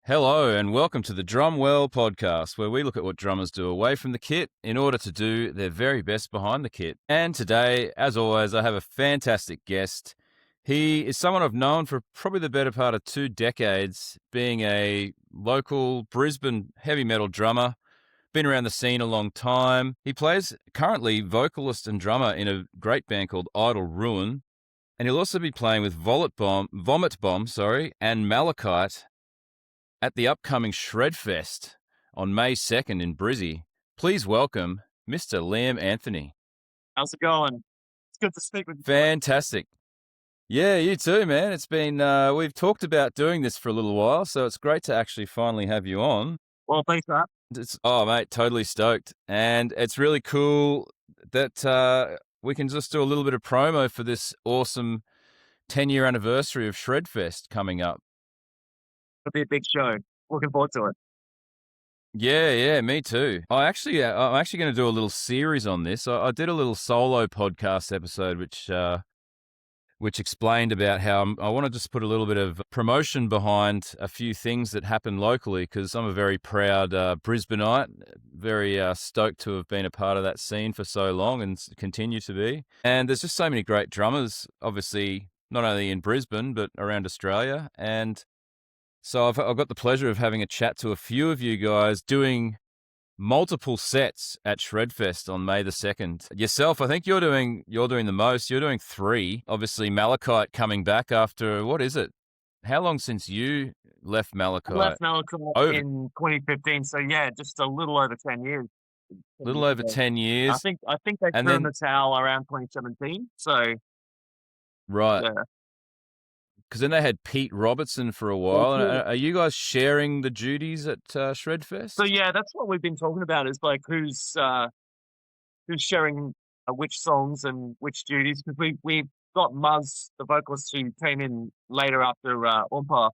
Hello and welcome to the Drumwell Podcast, where we look at what drummers do away from the kit in order to do their very best behind the kit. And today, as always, I have a fantastic guest. He is someone I've known for probably the better part of 2 decades, being a local Brisbane heavy metal drummer, been around the scene a long time. He plays currently vocalist and drummer in a great band called Idle Ruin, and he'll also be playing with Vomit Bomb, and Malakyte at the upcoming Shredfest on May 2nd in Brizzy. Please welcome Mr. Liam Anthony. How's it going? It's good to speak with you. Fantastic. Yeah, you too, man. It's been, we've talked about doing this for a little while, so it's great to actually finally have you on. Well, thanks for that. Oh, mate, totally stoked. And it's really cool that we can just do a little bit of promo for this awesome 10-year anniversary of Shredfest coming up. It'll be a big show. Looking forward to it. Yeah, me too. I'm actually going to do a little series on this. I did a little solo podcast episode, which explained about how I want to just put a little bit of promotion behind a few things that happen locally, because I'm a very proud Brisbaneite, very stoked to have been a part of that scene for so long and continue to be. And there's just so many great drummers, obviously, not only in Brisbane, but around Australia. And so I've got the pleasure of having a chat to a few of you guys doing multiple sets at Shredfest on May the 2nd. Yourself, I think you're doing the most. You're doing 3. Obviously, Malakyte coming back after, what is it? How long since you left Malakyte? I left Malakyte in 2015, so yeah, just a little over 10 years. A little over 10 years. I think they threw in the towel around 2017. So right. Yeah. Because then they had Pete Robertson for a while. And are you guys sharing the duties at Shredfest? So yeah, that's what we've been talking about, is like who's sharing which songs and which duties. Because we've got Muzz, the vocalist, who came in later after Oompa,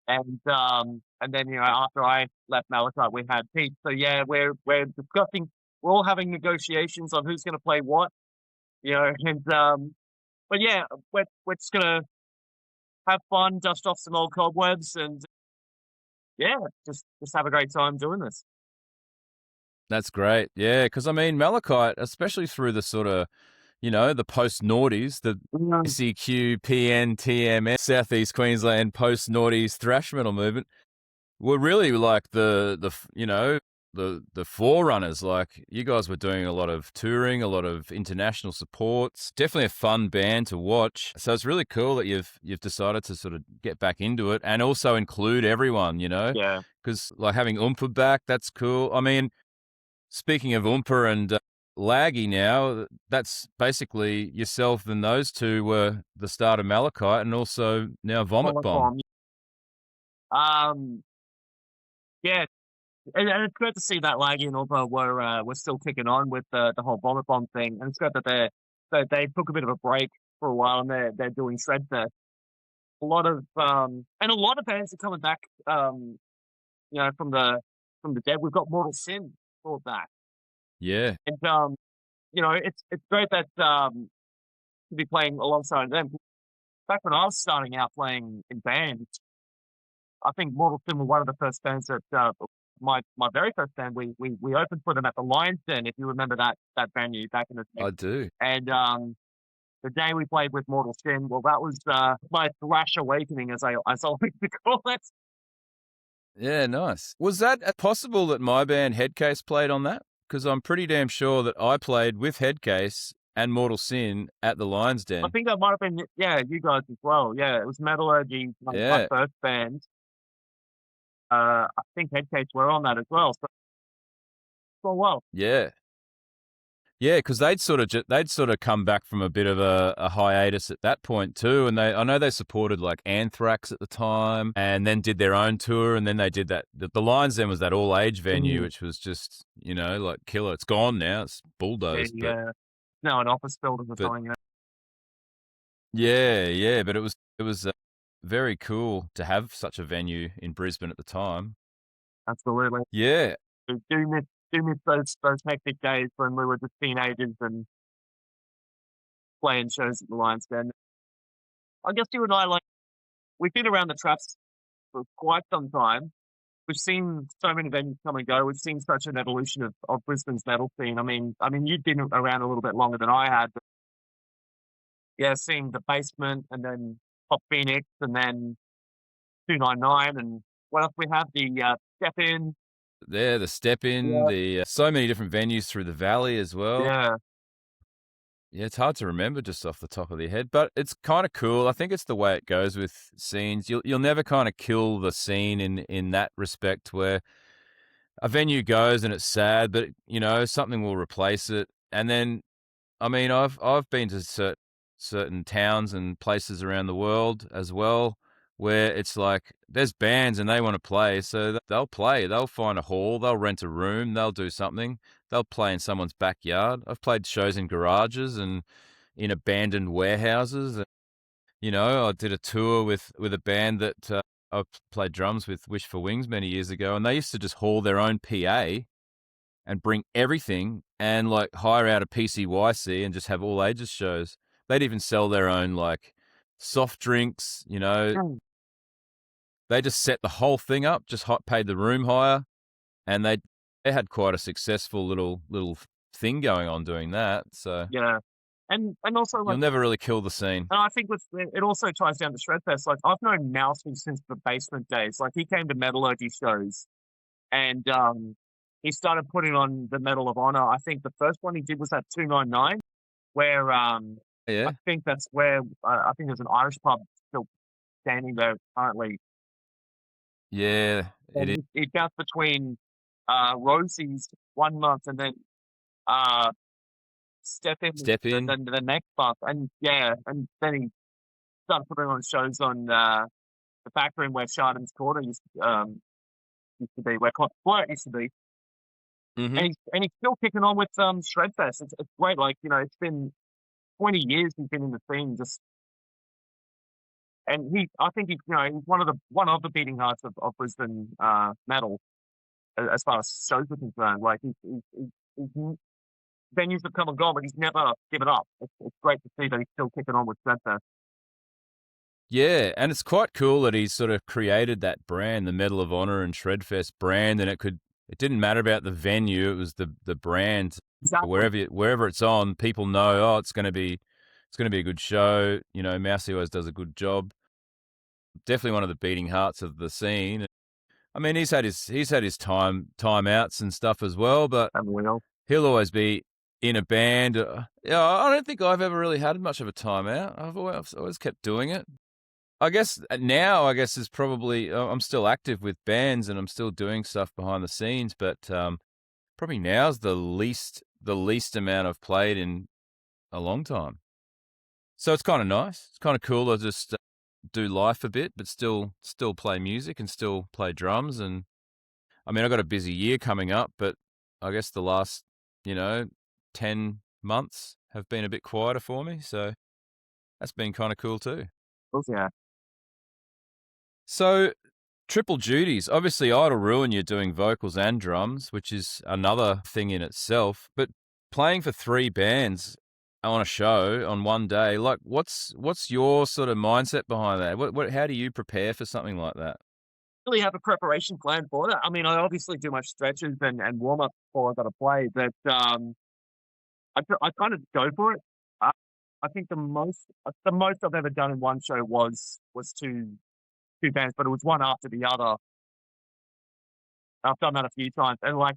and then after I left Malakyte, we had Pete. So yeah, we're discussing. We're all having negotiations on who's going to play what, and but yeah, we're just gonna have fun, dust off some old cobwebs, and yeah, just have a great time doing this. That's great. Yeah, because I mean, Malakyte, especially through the sort of, the post-noughties, the CQ, PN, TMS, Southeast Queensland post-noughties thrash metal movement, were really like the forerunners. Like, you guys were doing a lot of touring, a lot of international supports. Definitely a fun band to watch. So it's really cool that you've decided to sort of get back into it and also include everyone, Yeah. Because like having Oompa back, that's cool. I mean, speaking of Oompa and Laggy now, that's basically yourself and those two were the start of Malakyte, and also now Vomit Bomb. Yeah. And it's great to see that Laggy and Oompa were still kicking on with the whole Vomit Bomb thing, and it's great that they took a bit of a break for a while, and they're doing Shredfest. A lot of bands are coming back, from the dead. We've got Mortal Sin brought back. Yeah, and it's great that to be playing alongside them. Back when I was starting out playing in bands, I think Mortal Sin were one of the first bands that. My very first band, we opened for them at the Lion's Den, if you remember that venue back in the day. I do. And the day we played with Mortal Sin, well, that was my thrash awakening, as I like to call it. Yeah, nice. Was that possible that my band Headcase played on that? Because I'm pretty damn sure that I played with Headcase and Mortal Sin at the Lion's Den. I think that might have been, you guys as well. Yeah, it was Metallurgy, my first band. I think Headcase were on that as well. Yeah, because they'd sort of come back from a bit of a hiatus at that point too, and I know they supported like Anthrax at the time, and then did their own tour, and then they did that. The Lions then was that all age venue, which was just like killer. It's gone now. It's bulldozed. Yeah, now an office building or something. Yeah, but it was. Very cool to have such a venue in Brisbane at the time. Absolutely. Yeah. Do miss those hectic days when we were just teenagers and playing shows at the Lions Den. I guess you and I, we've been around the traps for quite some time. We've seen so many venues come and go. We've seen such an evolution of Brisbane's metal scene. I mean, you've been around a little bit longer than I had, but yeah, seeing the Basement and then Pop Phoenix and then 299 and what else we have? The Step In. There, the Step In, Yeah. the so many different venues through the valley as well. Yeah. Yeah, it's hard to remember just off the top of your head, but it's kind of cool. I think it's the way it goes with scenes. You'll never kind of kill the scene in that respect, where a venue goes and it's sad, but something will replace it. And then, I mean, I've been to certain towns and places around the world as well, where it's like there's bands and they want to play, so they'll play. They'll find a hall, they'll rent a room, they'll do something. They'll play in someone's backyard. I've played shows in garages and in abandoned warehouses. I did a tour with a band that I played drums with, Wish for Wings, many years ago, and they used to just haul their own PA and bring everything and like hire out a PCYC and just have all ages shows. They'd even sell their own like soft drinks, They just set the whole thing up, just paid the room hire, and they had quite a successful little thing going on doing that. So Yeah. And also, like, you'll never really kill the scene. and I think it also ties down to Shredfest. Like, I've known Mousy since the Basement days. Like, he came to Metallurgy shows, and he started putting on the Medal of Honor. I think the first one he did was at 299, where Yeah, I think that's where I think there's an Irish pub still standing there currently. yeah, it And is. he bounced between Rosie's 1 month and then Step In Step In. the next month. And yeah, and then he started putting on shows on the back room where Chardon's Quarter used to be, where Quiet used to be. Mm-hmm. And he's still kicking on with Shredfest. It's great. Like, it's been 20 years he's been in the scene. And I think he's one of the beating hearts of Brisbane metal as far as shows are concerned. Like, he's venues have come and gone, but he's never given up. It's great to see that he's still kicking on with Shredfest. Yeah, and it's quite cool that he's sort of created that brand, the Medal of Honor and Shredfest brand, and it didn't matter about the venue; it was the brand. Exactly. Wherever it's on, people know, it's going to be a good show. Mousy always does a good job. Definitely one of the beating hearts of the scene. I mean, he's had his timeouts and stuff as well, but he'll always be in a band. I don't think I've ever really had much of a timeout. I've always kept doing it. I guess now, is probably I'm still active with bands and I'm still doing stuff behind the scenes, but probably now's the least amount I've played in a long time. So it's kind of nice. It's kind of cool to just do life a bit, but still play music and still play drums. And I mean, I got a busy year coming up, but I guess the last 10 months have been a bit quieter for me, so that's been kind of cool too. Yeah. So, triple duties. Obviously, Idle Ruin, you're doing vocals and drums, which is another thing in itself. But playing for 3 bands on a show on one day, like, what's your sort of mindset behind that? How do you prepare for something like that? Really have a preparation plan for that. I mean, I obviously do my stretches and warm up before I got to play, but I kind of go for it. I think the most I've ever done in one show was two bands, but it was one after the other. I've done that a few times, and once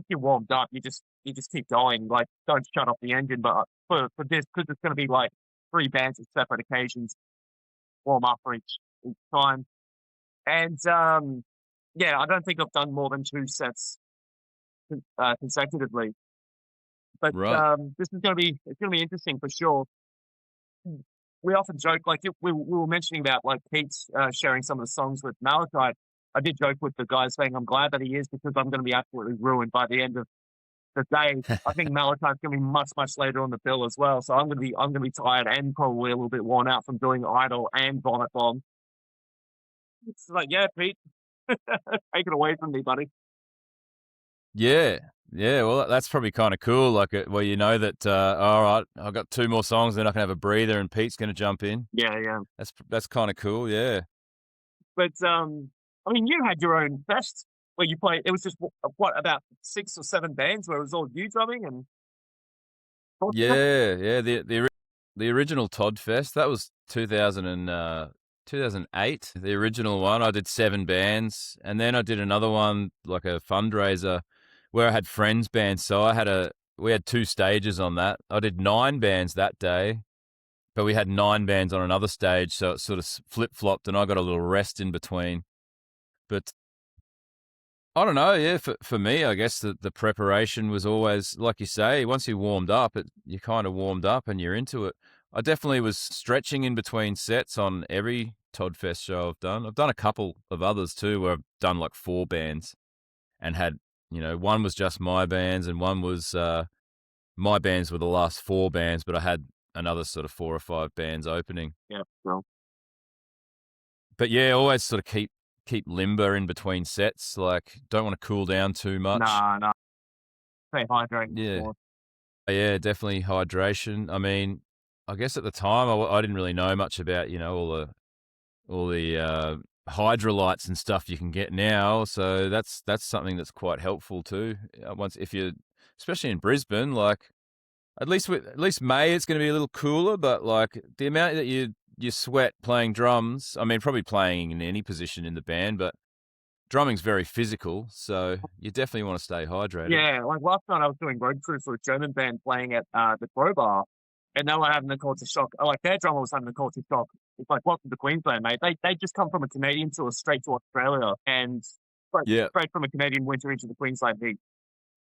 you're warmed up, you just keep going. Like, don't shut off the engine. But for this, because it's going to be like 3 bands at separate occasions, warm up for each time. And I don't think I've done more than 2 sets consecutively. But Right. it's going to be interesting for sure. We often joke, like we were mentioning about like Pete's sharing some of the songs with Malakyte. I did joke with the guys saying I'm glad that he is, because I'm going to be absolutely ruined by the end of the day. I think Malakyte's going to be much later on the bill as well, so I'm going to be tired and probably a little bit worn out from doing Idol and Vomit Bomb. It's like, yeah, Pete, take it away from me, buddy. Yeah. Well, that's probably kind of cool. Like, well, that all right, I've got 2 more songs, then I can have a breather, and Pete's going to jump in. Yeah. That's kind of cool. Yeah. But I mean, you had your own fest where you played. It was just what about 6 or 7 bands where it was all you drumming and. Yeah, yeah. The original Todd Fest, that was 2008. The original one, I did 7 bands, and then I did another one like a fundraiser where I had friends bands. So we had 2 stages on that. I did 9 bands that day, but we had 9 bands on another stage, so it sort of flip flopped, and I got a little rest in between. But I don't know. Yeah, for me, I guess the preparation was always, like you say, once you warmed up, you kind of warmed up and you're into it. I definitely was stretching in between sets on every Todd Fest show I've done. I've done a couple of others too, where I've done like 4 bands and had, one was just my bands and one was my bands were the last 4 bands, but I had another sort of 4 or 5 bands opening. Yeah, well. But yeah, always sort of keep limber in between sets. Like, don't want to cool down too much. Nah. Stay hydrated. Yeah. Yeah, definitely hydration. I mean, I guess at the time I didn't really know much about, all the hydrolytes and stuff you can get now. So that's something that's quite helpful too. Especially in Brisbane, like at least May it's going to be a little cooler, but like the amount that you sweat playing drums, I mean, probably playing in any position in the band, but drumming's very physical, so you definitely want to stay hydrated. Yeah, like last night I was doing road crew for a German band playing at the Crowbar, and they were having the culture shock. Like their drummer was having the culture shock. It's like, welcome to Queensland, mate. They just come from a Canadian tour straight to Australia, and straight from a Canadian winter into the Queensland heat.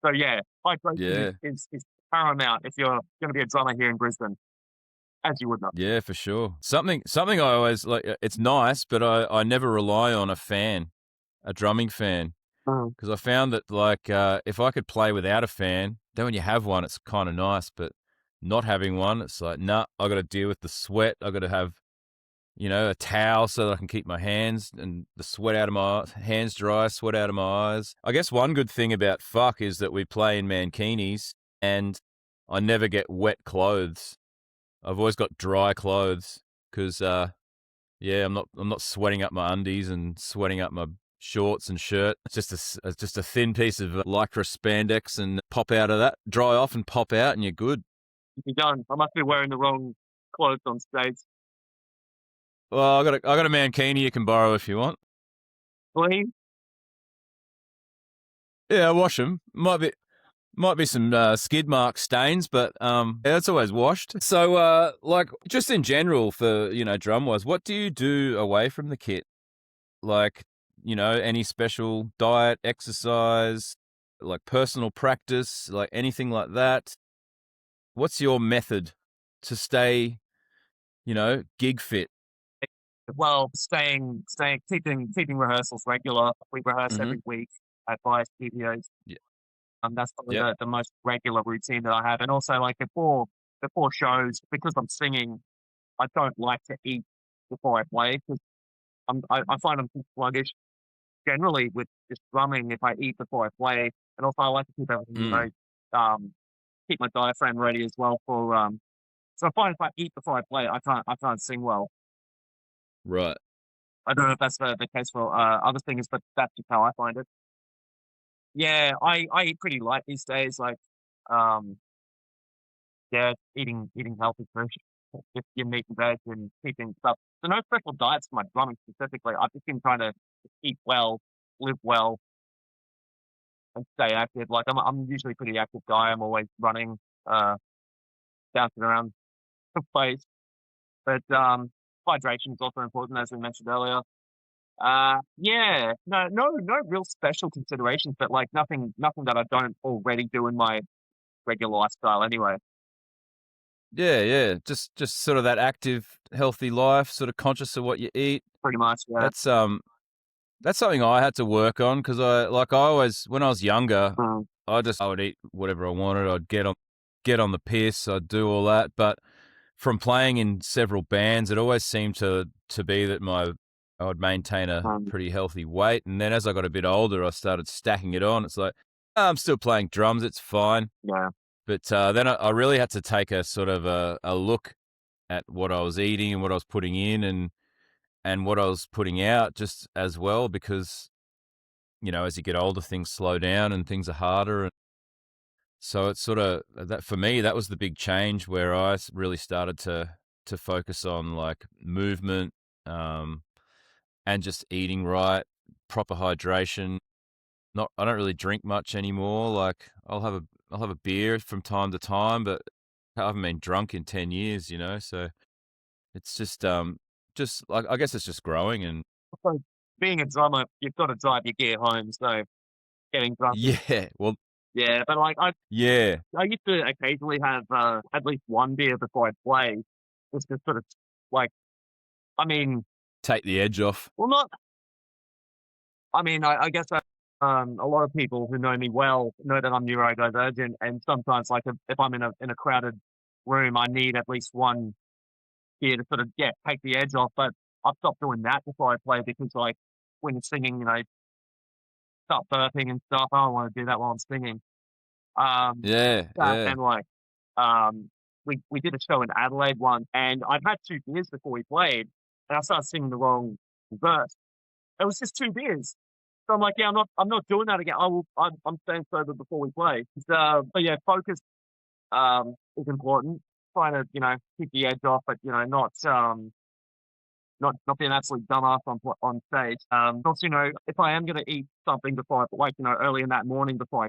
So yeah, hydration is paramount if you're going to be a drummer here in Brisbane, as you would know. Yeah, for sure. Something I always like. It's nice, but I never rely on a drumming fan, because I found that like if I could play without a fan, then when you have one, it's kind of nice. But not having one, it's like, nah, I got to deal with the sweat. I got to have, a towel so that I can keep my hands and the sweat out of my hands dry, sweat out of my eyes. I guess one good thing about fuck is that we play in mankinis and I never get wet clothes. I've always got dry clothes because, I'm not sweating up my undies and sweating up my shorts and shirt. It's just a thin piece of lycra spandex and pop out of that, dry off and pop out, and you're good. You're done. I must be wearing the wrong clothes on stage. Well, I got a mankini you can borrow if you want. Clean? Yeah, I wash them. Might be some skid mark stains, but it's always washed. So, like, just in general for, drum-wise, what do you do away from the kit? Like, any special diet, exercise, like personal practice, like anything like that? What's your method to stay, gig fit? Well, keeping rehearsals regular. We rehearse every week at Bias Studios. Yeah. That's probably the most regular routine that I have. And also, like before shows, because I'm singing, I don't like to eat before I play because I find I'm too sluggish. Generally, with just drumming, if I eat before I play, and also I like to keep everything keep my diaphragm ready as well for. So I find if I eat before I play, I can't sing well. Right. I don't know if that's the case for other things, but that's just how I find it. Yeah, I eat pretty light these days. Like, eating healthy food, just your meat and veg and keeping stuff. So no special diets for my drumming specifically. I've just been trying to eat well, live well, and stay active. Like I'm usually a pretty active guy. I'm always running, bouncing around the place. But hydration is also important, as we mentioned earlier. No real special considerations, but like nothing that I don't already do in my regular lifestyle anyway. Yeah. Just sort of that active, healthy life, sort of conscious of what you eat. Pretty much, yeah. That's something I had to work on because when I was younger, I would eat whatever I wanted. I'd get on the piss. I'd do all that. But from playing in several bands, it always seemed to be that I would maintain a pretty healthy weight. And then as I got a bit older, I started stacking it on. It's like, I'm still playing drums. It's fine. Yeah. But then I really had to take a sort of a look at what I was eating and what I was putting in and what I was putting out just as well, because, you know, as you get older, things slow down and things are harder. And so it's sort of that for me, that was the big change where I really started to focus on like movement, and just eating right, proper hydration. I don't really drink much anymore. Like I'll have a beer from time to time, but I haven't been drunk in 10 years, you know? So it's just like, I guess it's just growing. And So being a drummer, you've got to drive your gear home, so getting drunk is yeah, well, yeah, but, like, yeah, I used to occasionally have, at least one beer before I play, just to sort of, like I mean, take the edge off. well, not I mean, I guess that, a lot of people who know me well know that I'm neurodivergent, and sometimes, like, if I'm in a crowded room, I need at least one beer to sort of, yeah, take the edge off, but I've stopped doing that before I play because, like, when you're singing, you know, start burping and stuff, I don't wanna do that while I'm singing. Um, Yeah, that yeah. and, like, um, we did a show in Adelaide once, and I'd had 2 beers before we played, and I started singing the wrong verse. It was just 2 beers. So I'm like, "Yeah, I'm not doing that again. I'm staying sober before we play." But yeah, focus, is important. Trying to, you know, keep the edge off, but, you know, not being an absolute dumbass on stage. Also, you know, if I am gonna eat something before I like, you know, early in that morning before I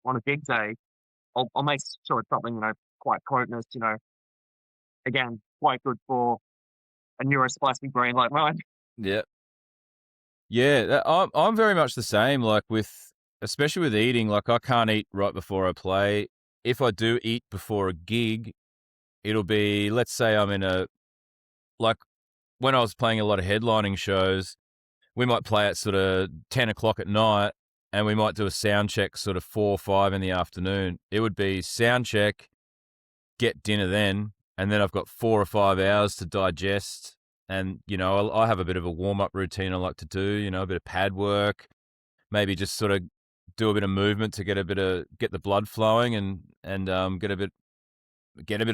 on a big day, I'll make sure it's something, you know, quite potent, you know, again, quite good for a neurosplastic brain like mine. Yeah. Yeah, I'm very much the same. Like especially with eating, like I can't eat right before I play. If I do eat before a gig, it'll be, let's say I'm in like when I was playing a lot of headlining shows, we might play at sort of 10 o'clock at night, and we might do a sound check sort of 4 or 5 in the afternoon. It would be sound check, get dinner then, and then I've got 4 or 5 hours to digest. And, you know, I have a bit of a warm-up routine I like to do, you know, a bit of pad work, maybe just sort of do a bit of movement to get the blood flowing, and get a bit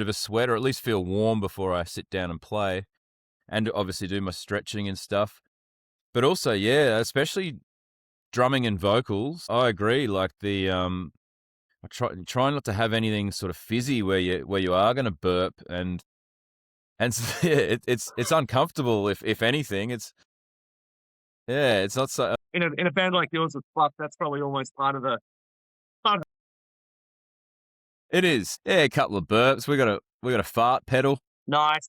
of a sweat, or at least feel warm before I sit down and play, and obviously do my stretching and stuff. But also, yeah, especially drumming and vocals, I agree. Like I try not to have anything sort of fizzy where you are going to burp, and so, yeah, it's uncomfortable if anything. It's not so. In a band like yours with Fluff, that's probably almost part of It is, yeah, a couple of burps. We got a fart pedal. nice.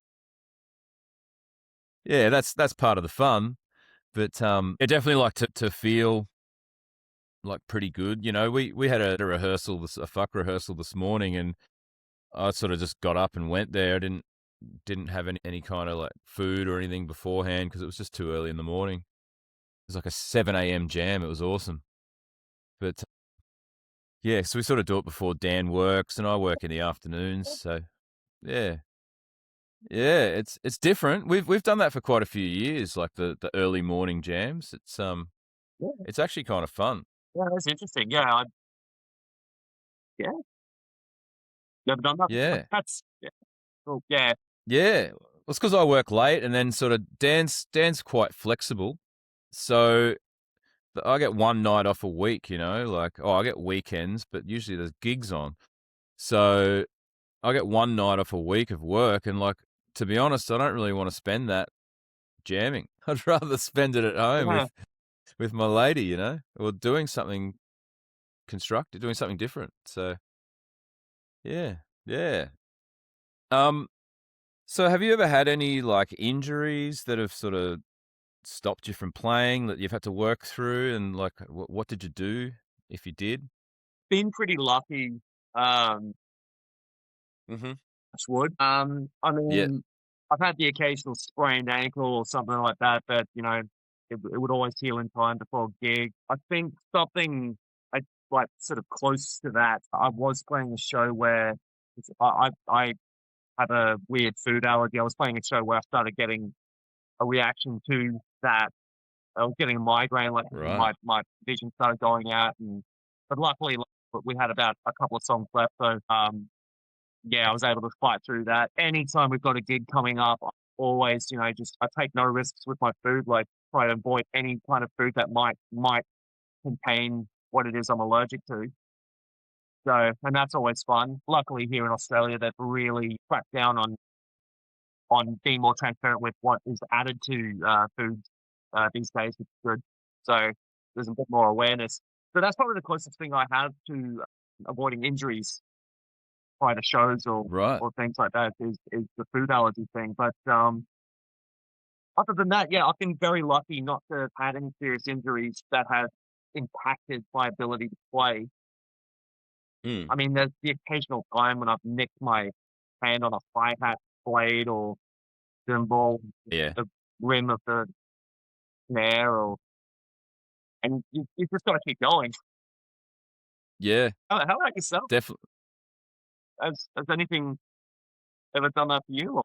Yeah, that's part of the fun. But I definitely like to feel like pretty good. You know, we had a rehearsal, a fuck rehearsal this morning, and I sort of just got up and went there. I didn't have any kind of like food or anything beforehand because it was just too early in the morning. It was like a 7 a.m. jam. It was awesome. But yeah, so we sort of do it before Dan works, and I work in the afternoons. So yeah, yeah, it's different. We've done that for quite a few years, like the early morning jams. Yeah, It's actually kind of fun. yeah, that's interesting. Yeah, yeah, never done that before. Yeah, That's yeah, cool. Yeah, yeah. Well, it's because I work late, and then sort of Dan's quite flexible, so I get one night off a week. You know, like I get weekends, but usually there's gigs on, so I get one night off a week of work, and like, to be honest, I don't really want to spend that jamming. I'd rather spend it at home yeah. with my lady, you know, or doing something constructive, doing something different. So yeah, yeah. Um, so have you ever had any like injuries that have sort of stopped you from playing that you've had to work through, and like what did you do if you did? Been pretty lucky, um, Mm-hmm. touch wood. I Yeah. mean, I've had the occasional sprained ankle or something like that, but, you know, it would always heal in time before a gig. I think something I like sort of close to that, I was playing a show where I have a weird food allergy. I was playing a show where I started getting a reaction to that. I was getting a migraine, like Right. my vision started going out, but luckily we had about a couple of songs left, so yeah, I was able to fight through that. Anytime we've got a gig coming up, always, I take no risks with my food, like try to avoid any kind of food that might contain what it is I'm allergic to. So, and that's always fun. Luckily here in Australia, they've really cracked down on being more transparent with what is added to foods these days, which is good. So there's a bit more awareness. So that's probably the closest thing I have to avoiding injuries prior to shows Right. or things like that is the food allergy thing. But other than that, yeah, I've been very lucky not to have had any serious injuries that have impacted my ability to play. Mm. I mean, there's the occasional time when I've nicked my hand on a hi-hat blade or cymbal, Yeah. the rim of the snare, and you just gotta keep going. Yeah. How about yourself? Definitely. Has anything ever done that for you? Or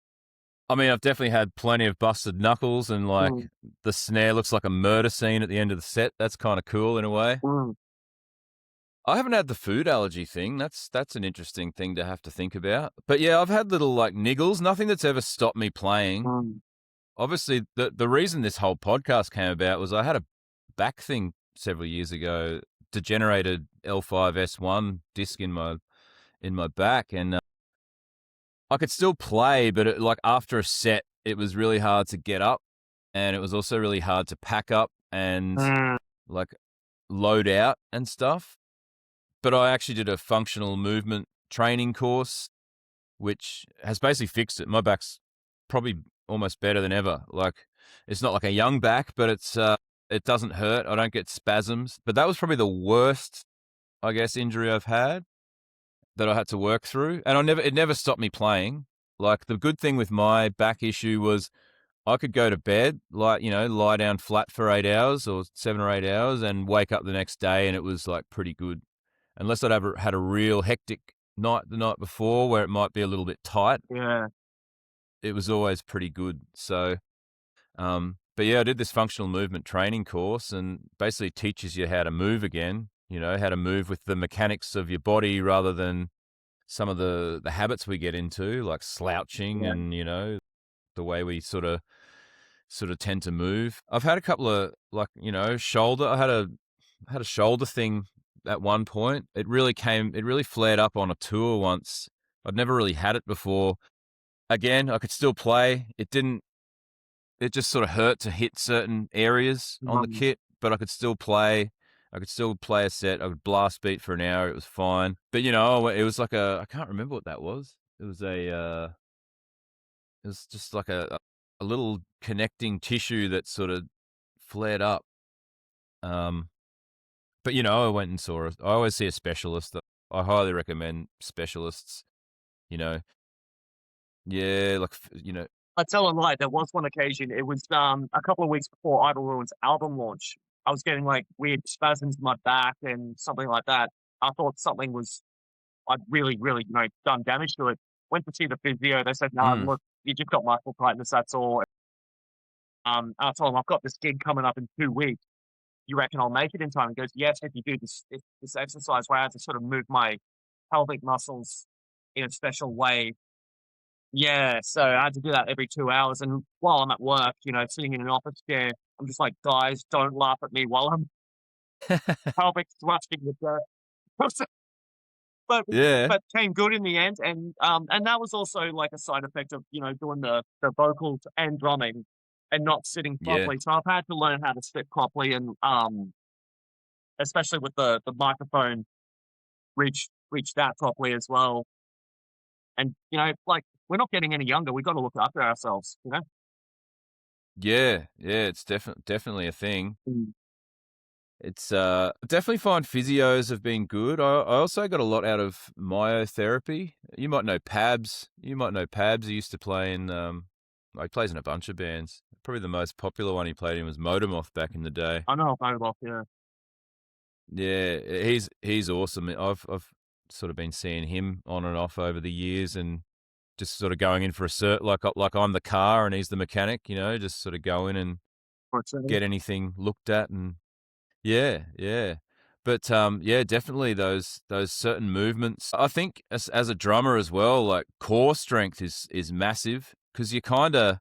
I mean, I've definitely had plenty of busted knuckles, and mm, like the snare looks like a murder scene at the end of the set. That's kind of cool in a way. mm, I haven't had the food allergy thing. That's an interesting thing to have to think about. But yeah, I've had little like niggles. Nothing that's ever stopped me playing. mm, Obviously, the reason this whole podcast came about was I had a back thing several years ago, degenerated L5S1 disc in my back, and I could still play, but like after a set, it was really hard to get up, and it was also really hard to pack up and mm, like load out and stuff. But I actually did a functional movement training course, which has basically fixed it. My back's probably almost better than ever. Like it's not like a young back, but it doesn't hurt. I don't get spasms. But that was probably the worst, I guess, injury I've had that I had to work through. And it never stopped me playing. Like the good thing with my back issue was I could go to bed, like, lie down flat for 8 hours or 7 or 8 hours and wake up the next day and it was like pretty good. Unless I'd ever had a real hectic night the night before where it might be a little bit tight, yeah, it was always pretty good. So, but yeah, I did this functional movement training course and basically teaches you how to move again, how to move with the mechanics of your body rather than some of the habits we get into, like slouching yeah. and, the way we sort of tend to move. I've had a couple of shoulder. I had a shoulder thing at one point. It really flared up on a tour once. I'd never really had it before. Again, I could still play. It just sort of hurt to hit certain areas on the Mm, kit, but I could still play. I could still play a set. I would blast beat for an hour. It was fine. But it was like I can't remember what that was. It was it was just like a little connecting tissue that sort of flared up. But I went and saw I always see a specialist. I highly recommend specialists. You know, yeah, like I tell a lie. There was one occasion. It was a couple of weeks before Idle Ruins album launch. I was getting like weird spasms in my back and something like that. I thought something was I'd really, really, done damage to it. Went to see the physio. They said, "No, mm, look, you just got muscle tightness. That's all." I told him, "I've got this gig coming up in 2 weeks. You reckon I'll make it in time?" He goes, "Yes, if you do this exercise where I have to sort of move my pelvic muscles in a special way." Yeah, so I had to do that every 2 hours. And while I'm at work, sitting in an office chair, I'm just like, "Guys, don't laugh at me while I'm pelvic thrusting with the." But yeah, came good in the end, and that was also like a side effect of, doing the vocals and drumming and not sitting yeah, properly. So I've had to learn how to sit properly and, especially with the microphone, reach that properly as well. And, like, we're not getting any younger. We've got to look after ourselves. yeah. It's definitely a thing. Mm. It's definitely find physios have been good. I also got a lot out of myotherapy. You might know Pabs. He used to play in he plays in a bunch of bands. Probably the most popular one he played in was Motormoth back in the day. I know about off, yeah. Yeah, he's awesome. I've sort of been seeing him on and off over the years, and just sort of going in for a cert like I'm the car and he's the mechanic. Just sort of go in and For sure. get anything looked at and yeah. But yeah, definitely those certain movements. I think as a drummer as well, like core strength is massive because you kind of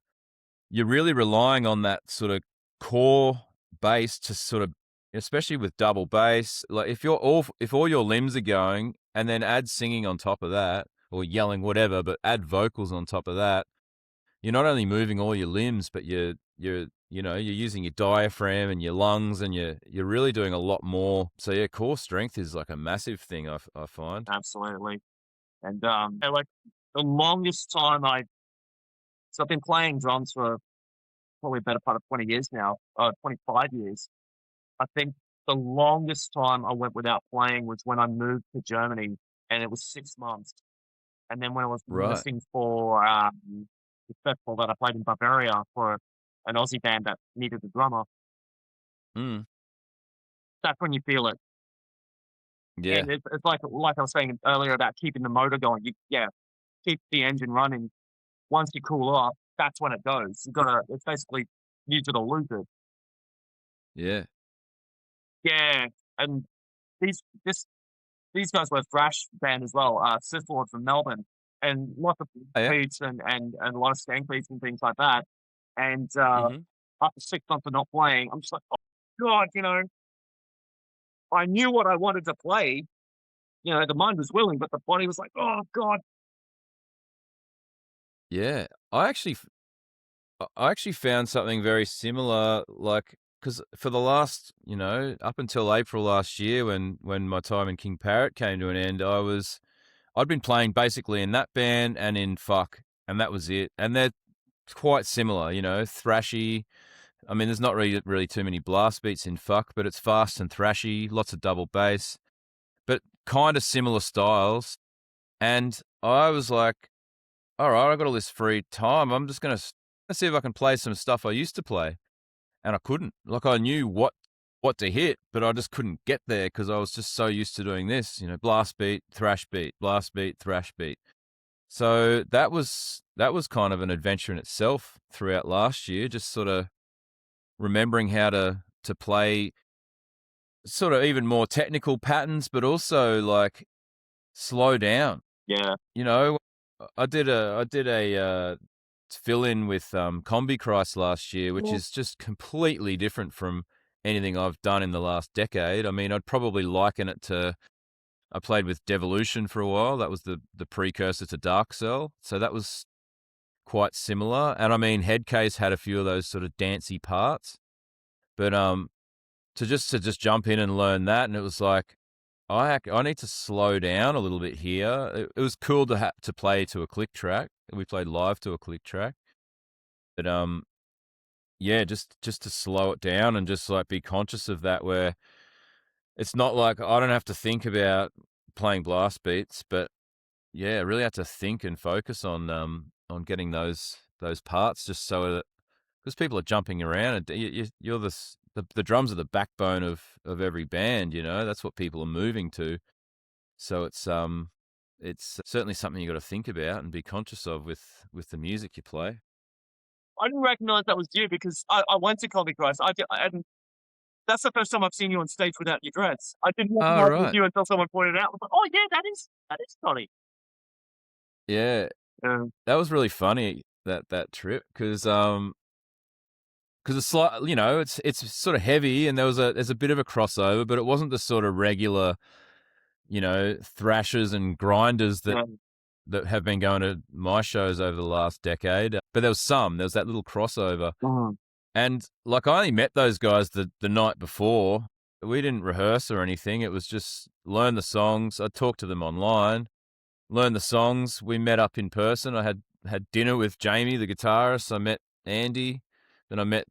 you're really relying on that sort of core bass to sort of, especially with double bass, like if all your limbs are going and then add singing on top of that, or yelling, whatever, but add vocals on top of that, you're not only moving all your limbs, but you're using your diaphragm and your lungs, and you're really doing a lot more. So yeah, core strength is like a massive thing, I find. Absolutely. And like the longest time so I've been playing drums for probably a better part of 20 years now, 25 years. I think the longest time I went without playing was when I moved to Germany, and it was 6 months. And then when I was Right. listening for the festival that I played in Bavaria for an Aussie band that needed a drummer, Mm. that's when you feel it. Yeah. And it's like I was saying earlier about keeping the motor going. Keep the engine running. Once you cool off, that's when it goes. It's basically use it or lose it. Yeah. Yeah, and these this these guys were a thrash band as well, Sith Lord from Melbourne, and lots of Oh, yeah. beats and a lot of stank beats and things like that. And Mm-hmm. after 6 months of not playing, I'm just like, oh God, I knew what I wanted to play. The mind was willing, but the body was like, oh God. Yeah. I actually found something very similar, like, because for the last, up until April last year, when my time in King Parrot came to an end, I'd been playing basically in that band and in Fuck, and that was it. And they're quite similar, thrashy. I mean, there's not really too many blast beats in Fuck, but it's fast and thrashy, lots of double bass, but kind of similar styles. And I was like, all right, I've got all this free time. I'm just going to see if I can play some stuff I used to play. And I couldn't. Like, I knew what to hit, but I just couldn't get there because I was just so used to doing this, blast beat, thrash beat, blast beat, thrash beat. So that was kind of an adventure in itself throughout last year, just sort of remembering how to play sort of even more technical patterns, but also like slow down. Yeah, I did a fill in with Combi Christ last year, which is just completely different from anything I've done in the last decade. I mean, I'd probably liken it to, I played with Devolution for a while. That was the precursor to Dark Cell. So that was quite similar. And I mean, Headcase had a few of those sort of dancey parts. But to just jump in and learn that, and it was like, I need to slow down a little bit here. It was cool to play to a click track. We played live to a click track, but yeah, just to slow it down and just like be conscious of that. Where it's not like I don't have to think about playing blast beats, but yeah, I really have to think and focus on getting those parts, just so that, because people are jumping around, and you're the drums are the backbone of every band. That's what people are moving to. So it's certainly something you got to think about and be conscious of with the music you play. I didn't recognize that was you because I went to Comedy Christ. I didn't. That's the first time I've seen you on stage without your dreads. I didn't Oh, recognize it was right. you until someone pointed it out. I was like, oh yeah, that is Connie. Yeah, Um, that was really funny, that trip, because it's like, it's sort of heavy, and there's a bit of a crossover, but it wasn't the sort of regular, thrashers and grinders that yeah. have been going to my shows over the last decade. But there was that little crossover. Mhm. And like, I only met those guys the night before. We didn't rehearse or anything. It was just learn the songs. I talked to them online, learn the songs. We met up in person. I had dinner with Jamie, the guitarist. I met Andy. Then I met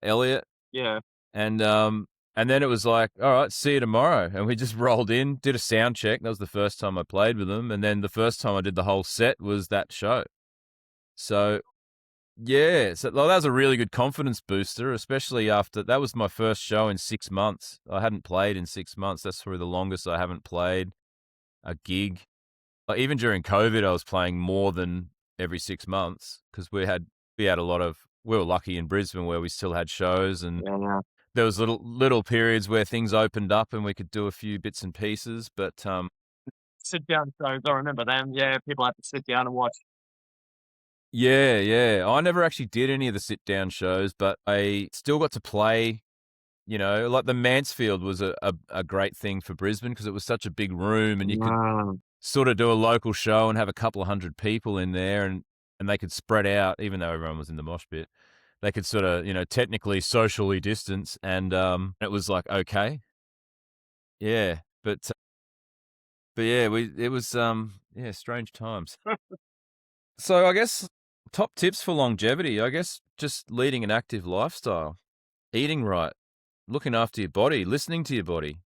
Elliot. Yeah. And then it was like, all right, see you tomorrow. And we just rolled in, did a sound check. That was the first time I played with them. And then the first time I did the whole set was that show. So yeah, so that was a really good confidence booster, especially after that was my first show in 6 months. I hadn't played in 6 months. That's probably the longest I haven't played a gig. Like, even during COVID, I was playing more than every 6 months because we had a lot of. We were lucky in Brisbane where we still had shows, and Yeah. there was little periods where things opened up and we could do a few bits and pieces. But Sit down shows. I remember them. Yeah, people had to sit down and watch. Yeah. I never actually did any of the sit-down shows, but I still got to play, like the Mansfield was a great thing for Brisbane because it was such a big room and you could Wow. sort of do a local show and have a couple of hundred people in there and they could spread out, even though everyone was in the mosh pit. They could sort of, technically socially distance and it was like, okay. Yeah. But yeah, it was strange times. So I guess top tips for longevity, I guess just leading an active lifestyle, eating right, looking after your body, listening to your body.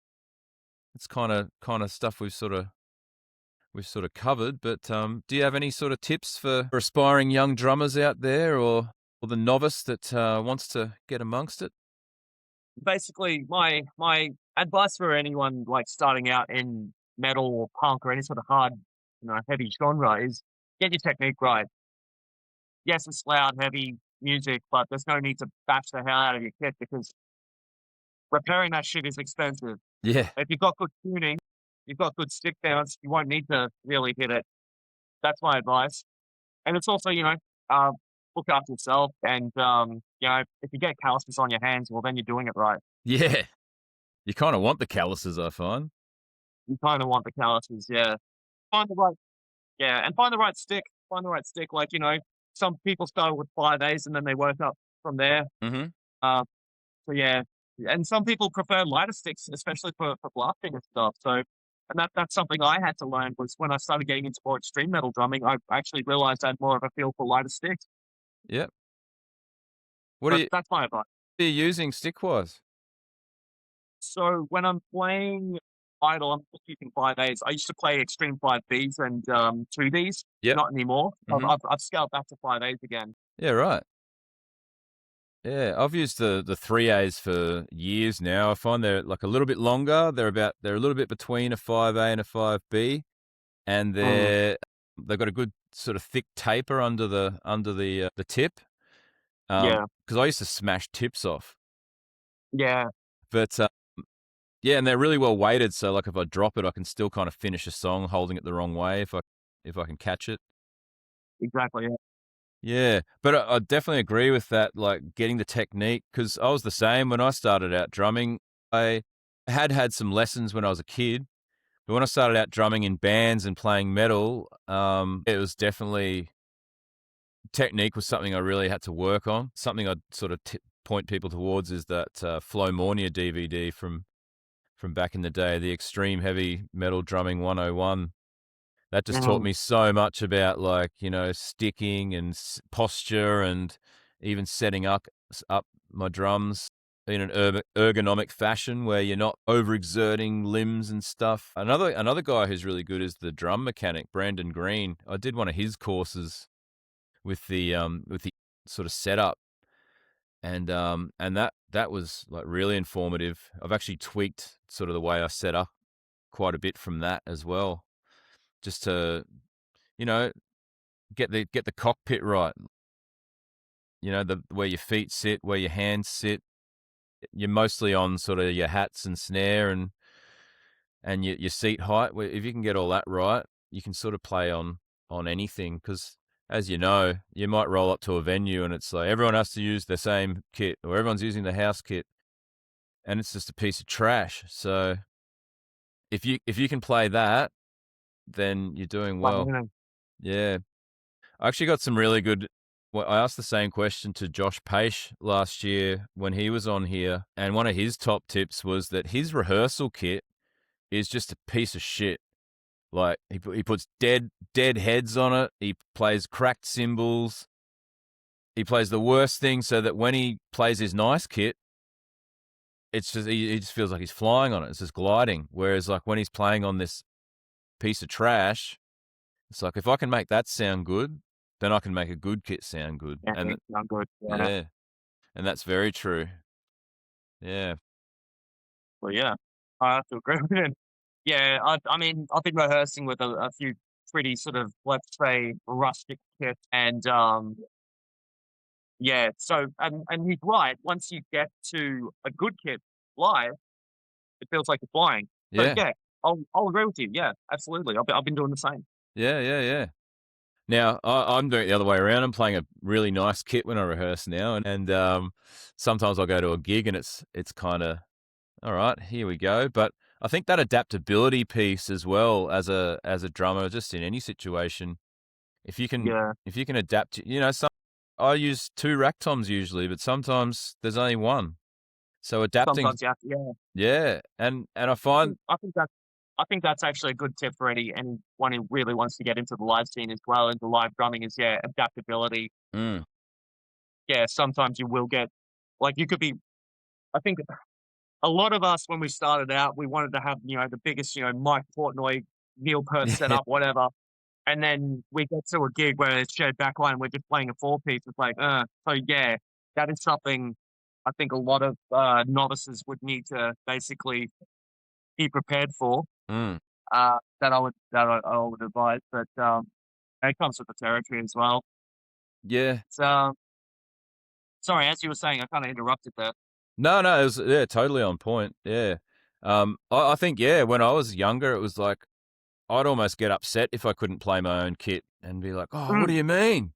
It's kind of stuff we've sort of covered, but do you have any sort of tips for aspiring young drummers out there or the novice that wants to get amongst it? Basically, my advice for anyone like starting out in metal or punk or any sort of hard, heavy genre is get your technique right. Yes, it's loud, heavy music, but there's no need to bash the hell out of your kit because repairing that shit is expensive. Yeah. If you've got good tuning, you've got good stick bounce, you won't need to really hit it. That's my advice. And it's also, look after yourself and, if you get calluses on your hands, well, then you're doing it right. Yeah. You kind of want the calluses, I find. You kind of want the calluses, yeah. Find the right, yeah, and find the right stick. Find the right stick. Like, some people started with 5/8 and then they work up from there. Mm-hmm. So yeah, and some people prefer lighter sticks, especially for blasting and stuff. So, and that's something I had to learn was when I started getting into more extreme metal drumming. I actually realized I had more of a feel for lighter sticks. Yep. What But that's my advice. are you using stick-wise? So when I'm playing idle, I'm just using 5/8. I used to play extreme 5Bs and 2Ds. Yep. Not anymore. Mhm. I've scaled back to 5/8 again. Yeah, right. Yeah, I've used the 3As for years now. I find they're like a little bit longer. They're a little bit between a 5A and a 5B, and they've got a good sort of thick taper under the tip. Yeah, Because I used to smash tips off, yeah, but yeah, and they're really well weighted. So like if I drop it, I can still kind of finish a song holding it the wrong way if I can catch it. exactly. Yeah. Yeah, but I definitely agree with that, like getting the technique, because I was the same when I started out drumming. I had some lessons when I was a kid, but when I started out drumming in bands and playing metal, it was definitely technique was something I really had to work on. Something I'd sort of point people towards is that Flo Mornia DVD from back in the day, the Extreme Heavy Metal Drumming 101. That just taught me so much about like, sticking and posture and even setting up my drums in an ergonomic fashion where you're not overexerting limbs and stuff. Another guy who's really good is the drum mechanic, Brandon Green. I did one of his courses with the sort of setup and that was like really informative. I've actually tweaked sort of the way I set up quite a bit from that as well, just to you know get the cockpit right. The where your feet sit, where your hands sit. You're mostly on sort of your hats and snare and your seat height. If you can get all that right, you can sort of play on anything. Because as you know, you might roll up to a venue and it's like everyone has to use the same kit, or everyone's using the house kit, and it's just a piece of trash. So if you can play that, then you're doing well. Yeah. I actually got some really good. Well, I asked the same question to Josh Paish last year when he was on here, and one of his top tips was that his rehearsal kit is just a piece of shit. Like he puts dead heads on it. He plays cracked cymbals. He plays the worst thing so that when he plays his nice kit, it's just he just feels like he's flying on it. It's just gliding. Whereas like when he's playing on this piece of trash, it's like if I can make that sound good, then I can make a good kit sound good. Yeah, And sound good. yeah, and that's very true. Yeah. Well, yeah, I have to agree with him. Yeah, I mean, I've been rehearsing with a few pretty sort of, let's say, rustic kits, and yeah. So, and he's right. Once you get to a good kit live, it feels like you're flying. So Yeah. yeah, I'll agree with you. Yeah, absolutely. I've been doing the same. Yeah. Now, I'm doing it the other way around. I'm playing a really nice kit when I rehearse now, and sometimes I'll go to a gig and it's kind of, all right, here we go. But I think that adaptability piece as well as a drummer, just in any situation, if you can Yeah, adapt, I use 2 rack toms usually, but sometimes there's only one. So adapting, sometimes you have to, yeah. yeah, and I I find, think I think that's I think that's actually a good tip for anyone who really wants to get into the live scene as well, into live drumming is, yeah, adaptability. mm, Yeah, sometimes you will get like, you could be I think a lot of us, when we started out, we wanted to have, the biggest, Mike Portnoy, Neil Peart setup, whatever, and then we get to a gig where it's shared backline, we're just playing a four-piece, it's like, so yeah, that is something I think a lot of, novices would need to basically be prepared for. mm, That I would advise, but, it comes with the territory as well. yeah. So, sorry, as you were saying, I kinda interrupted there. No, no, it was, yeah, totally on point. Yeah. I think, yeah, when I was younger, it was like I'd almost get upset if I couldn't play my own kit and be like, "Oh, what do Mm, you mean?"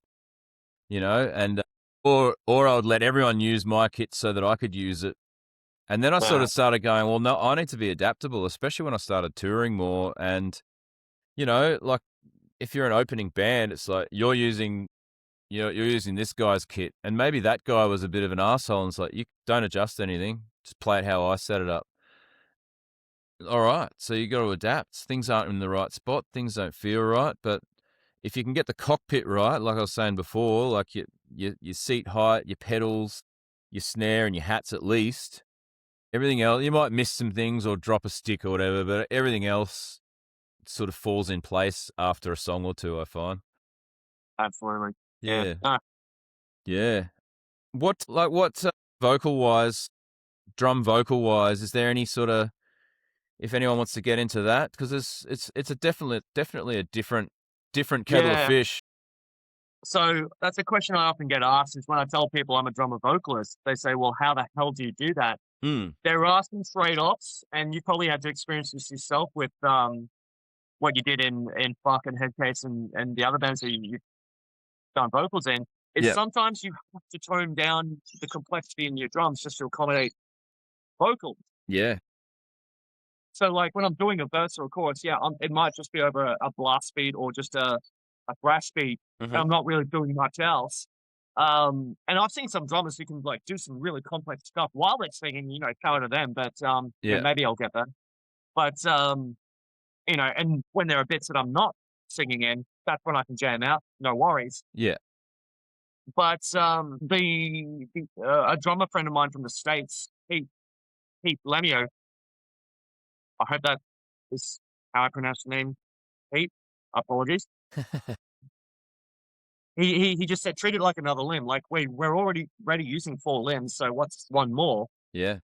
And or I would let everyone use my kit so that I could use it. And then I sort yeah, of started going, well, no, I need to be adaptable, especially when I started touring more. And, like if you're an opening band, it's like you're using this guy's kit, and maybe that guy was a bit of an asshole, and it's like, you don't adjust anything, just play it how I set it up. All right, so you got to adapt. Things aren't in the right spot, things don't feel right, but if you can get the cockpit right, like I was saying before, like your seat height, your pedals, your snare, and your hats at least, everything else, you might miss some things or drop a stick or whatever, but everything else sort of falls in place after a song or two, I find. absolutely. Yeah, Yeah, no, yeah. What vocal wise, drum vocal wise, is there any sort of, if anyone wants to get into that, because it's a definitely a different kettle of yeah. fish. So that's a question I often get asked is when I tell people I'm a drummer vocalist, they say, "Well, how the hell do you do that?" Mm, There are some trade-offs, and you probably had to experience this yourself with, what you did in Fuck and Headcase and the other bands that you've done vocals in, is yeah, sometimes you have to tone down the complexity in your drums just to accommodate vocals. yeah, So, like, when I'm doing a verse or a chorus, yeah, it might just be over a blast beat or just a thrash beat, and hmm, I'm not really doing much else. And I've seen some drummers who can, like, do some really complex stuff while they're singing, power to them, but, yeah, yeah, maybe I'll get there. But, and when there are bits that I'm not singing in, that's when I can jam out, no worries. yeah. But, a drummer friend of mine from the States, Pete Lemio, I hope that is how I pronounce the name, Pete, apologies. He just said, "Treat it like another limb, like, we're already using 4 limbs, so what's 1 more?" Yeah,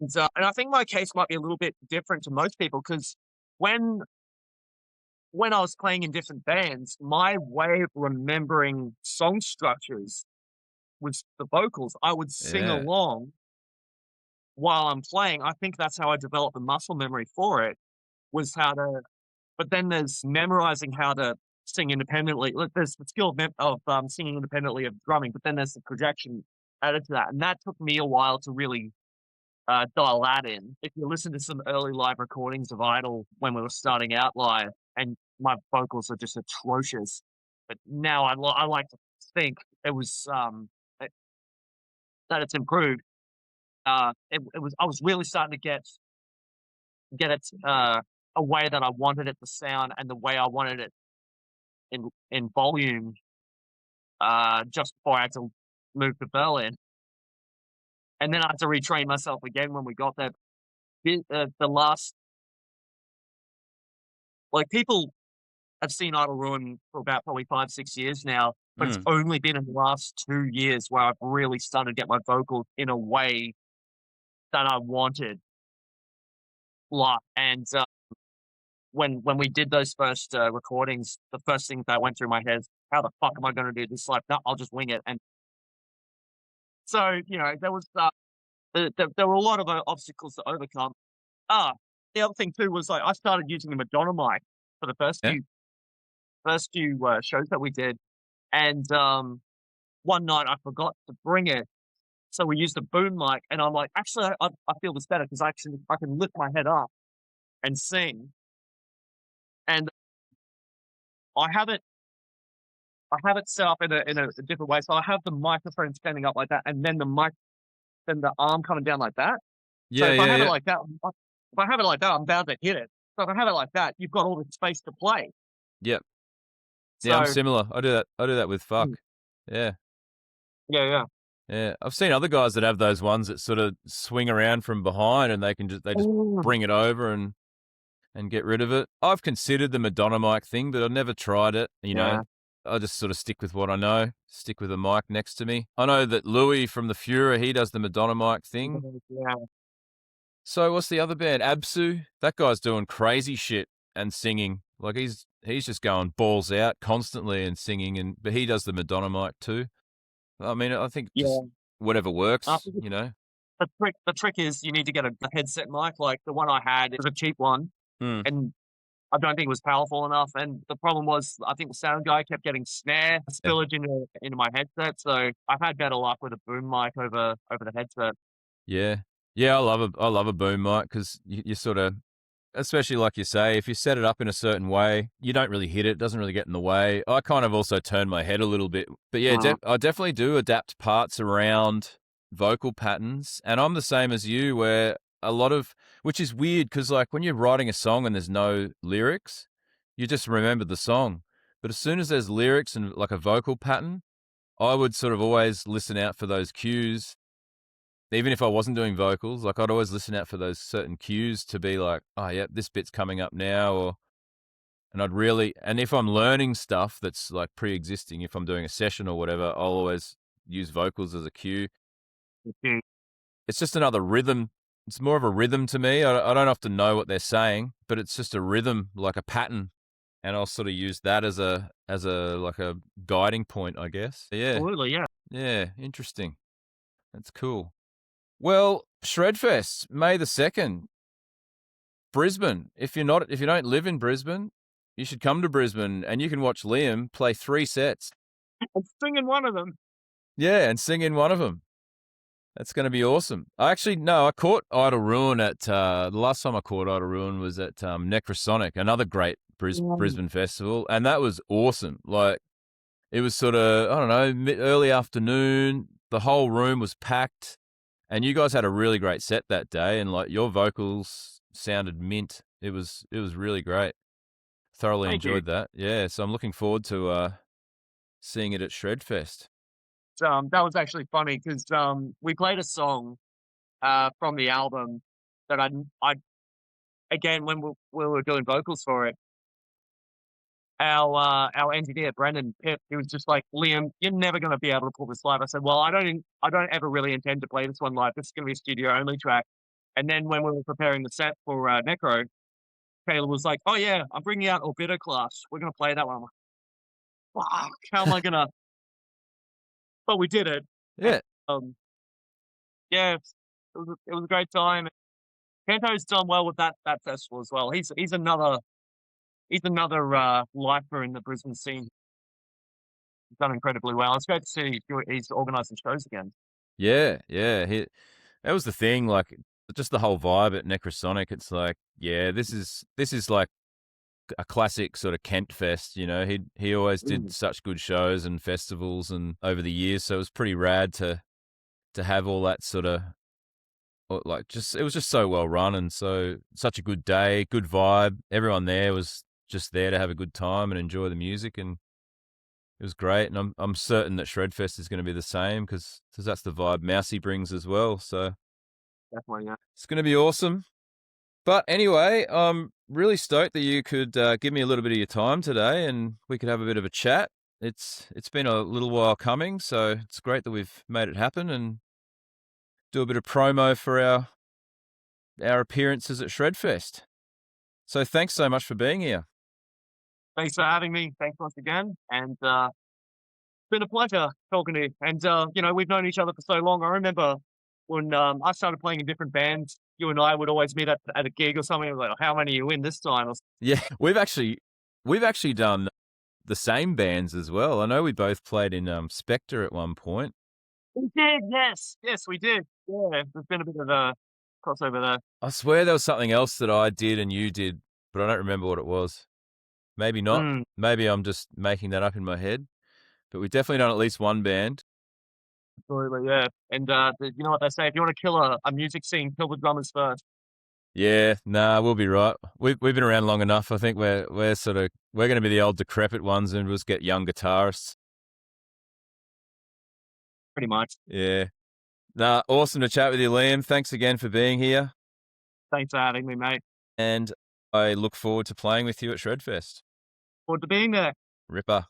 And I think my case might be a little bit different to most people because when I was playing in different bands, my way of remembering song structures was the vocals. I would sing yeah, along while I'm playing. I think that's how I developed the muscle memory for it, was how to but then there's memorizing how to sing independently. Like, there's the skill of singing independently of drumming, but then there's the projection added to that, and that took me a while to really, dial that in. If you listen to some early live recordings of Idol when we were starting out live, and my vocals are just atrocious, but now I like to think it was, that that it's improved. It was I was really starting to get it, a way that I wanted it to sound and the way I wanted it in volume, just before I had to move to Berlin, and then I had to retrain myself again when we got there. The last like, people have seen Idle Ruin for about probably 5, 6 years now, but it's mm, only been in the last 2 years where I've really started to get my vocals in a way that I wanted. And, when we did those first, recordings, the first thing that went through my head is, "How the fuck am I gonna do this?" Like, "No, I'll just wing it," and so, there was, there were a lot of, obstacles to overcome. Ah, the other thing too was, like, I started using the Madonna mic for the first yeah, first few shows that we did, and one night I forgot to bring it, so we used a boom mic, and I'm like, actually, I feel this better because I can lift my head up and sing, and I have it I have it set up in a different way. So I have the microphone standing up like that, and then then the arm coming down like that. So Yeah, if I yeah, have it yeah. like that, if I have it like that, I'm bound to hit it. So if I have it like that, you've got all the space to play. Yep. Yeah, I'm So similar. I do that. I do that with mm, fuck. Yeah. yeah, yeah, Yeah. I've seen other guys that have those ones that sort of swing around from behind and they just mm, bring it over and get rid of it. I've considered the Madonna mic thing, but I've never tried it. You know, yeah, I just sort of stick with what I know, stick with a mic next to me. I know that Louis from the Fuhrer, he does the Madonna mic thing. yeah. So what's the other band? Absu? That guy's doing crazy shit and singing. Like he's just going balls out constantly and singing, but he does the Madonna mic too. I mean, I think just Yeah. whatever Uh, works, you know. the trick is you need to get a headset mic. Like the one I had, it was a cheap one, Hmm. and I don't think it was powerful enough. And the problem was, I think the sound guy kept getting snare Yeah. spillage into my headset. So I've had better luck with a boom mic over the headset. Yeah. Yeah, I love a boom mic because you sort of, especially like you say, if you set it up in a certain way, you don't really hit it. It doesn't really get in the way. I kind of also turn my head a little bit. But yeah, Uh, I definitely do adapt parts around vocal patterns. And I'm the same as you where which is weird because like when you're writing a song and there's no lyrics, you just remember the song. But as soon as there's lyrics and like a vocal pattern, I would sort of always listen out for those cues. Even if I wasn't doing vocals, like I'd always listen out for those certain cues to be like, oh yeah, this bit's coming up now, and if I'm learning stuff that's like pre-existing, if I'm doing a session or whatever, I'll always use vocals as a cue. okay. It's just another rhythm. It's more of a rhythm to me. I don't often know what they're saying, but it's just a rhythm, like a pattern, and I'll sort of use that as a like a guiding point, I guess. Yeah, Absolutely, yeah. yeah, interesting. That's cool. Well, Shredfest, May the 2nd, Brisbane. If you don't live in Brisbane, you should come to Brisbane and you can watch Liam play 3 sets. I'm singing one of them. Yeah, and sing in one of them. That's going to be awesome. I caught Idle Ruin at the last time I caught Idle Ruin was at Necrosonic, another great Brisbane festival, and that was awesome. Like it was sort of, I don't know, early afternoon, the whole room was packed. And you guys had a really great set that day, and like your vocals sounded mint. It was really great. Thoroughly Thank you. enjoyed that. Yeah, so I'm looking forward to seeing it at Shredfest. That was actually funny because we played a song from the album that I again when we were doing vocals for it. Our engineer Brendan Pip, he was just like, Liam, you're never going to be able to pull this live. I said, well, I don't ever really intend to play this one live. This is going to be a studio only track. And then when we were preparing the set for Necro, Caleb was like, oh yeah, I'm bringing out Orbiter Class. We're going to play that one. I'm like, fuck, how am I going to? But we did it. Yeah, Yeah, it was a great time. Kento's done well with that festival as well. He's another lifer in the Brisbane scene. He's done incredibly well. It's great to see he's organising shows again. yeah, yeah. That was the thing. Like just the whole vibe at Necrosonic. It's like, yeah, this is like a classic sort of Kent fest. You know, he always did such good shows and festivals and over the years. So it was pretty rad to have all that sort of. Like it was just so well run and such a good day, good vibe. Everyone there was just there to have a good time and enjoy the music, and it was great. And I'm certain that Shredfest is going to be the same because that's the vibe Mousy brings as well. So Definitely, yeah. it's going to be awesome. But anyway, I'm really stoked that you could give me a little bit of your time today, and we could have a bit of a chat. It's been a little while coming, so it's great that we've made it happen and do a bit of promo for our appearances at Shredfest. So thanks so much for being here. Thanks for having me. Thanks once again. And it's been a pleasure talking to you. And we've known each other for so long. I remember when I started playing in different bands, you and I would always meet at a gig or something. I was like, how many are you in this time? Yeah, we've actually done the same bands as well. I know we both played in Spectre at one point. We did, yes. Yes, we did. Yeah, there's been a bit of a crossover there. I swear there was something else that I did and you did, but I don't remember what it was. Maybe not. Maybe I'm just making that up in my head. But we've definitely done at least one band. Absolutely, yeah. And you know what they say, if you want to kill a music scene, kill the drummers first. Yeah, nah, we'll be right. We've been around long enough. I think we're going to be the old decrepit ones and we'll just get young guitarists. Pretty much. Yeah. Nah, awesome to chat with you, Liam. Thanks again for being here. Thanks for having me, mate. And I look forward to playing with you at Shredfest. Forward to being there. Ripper.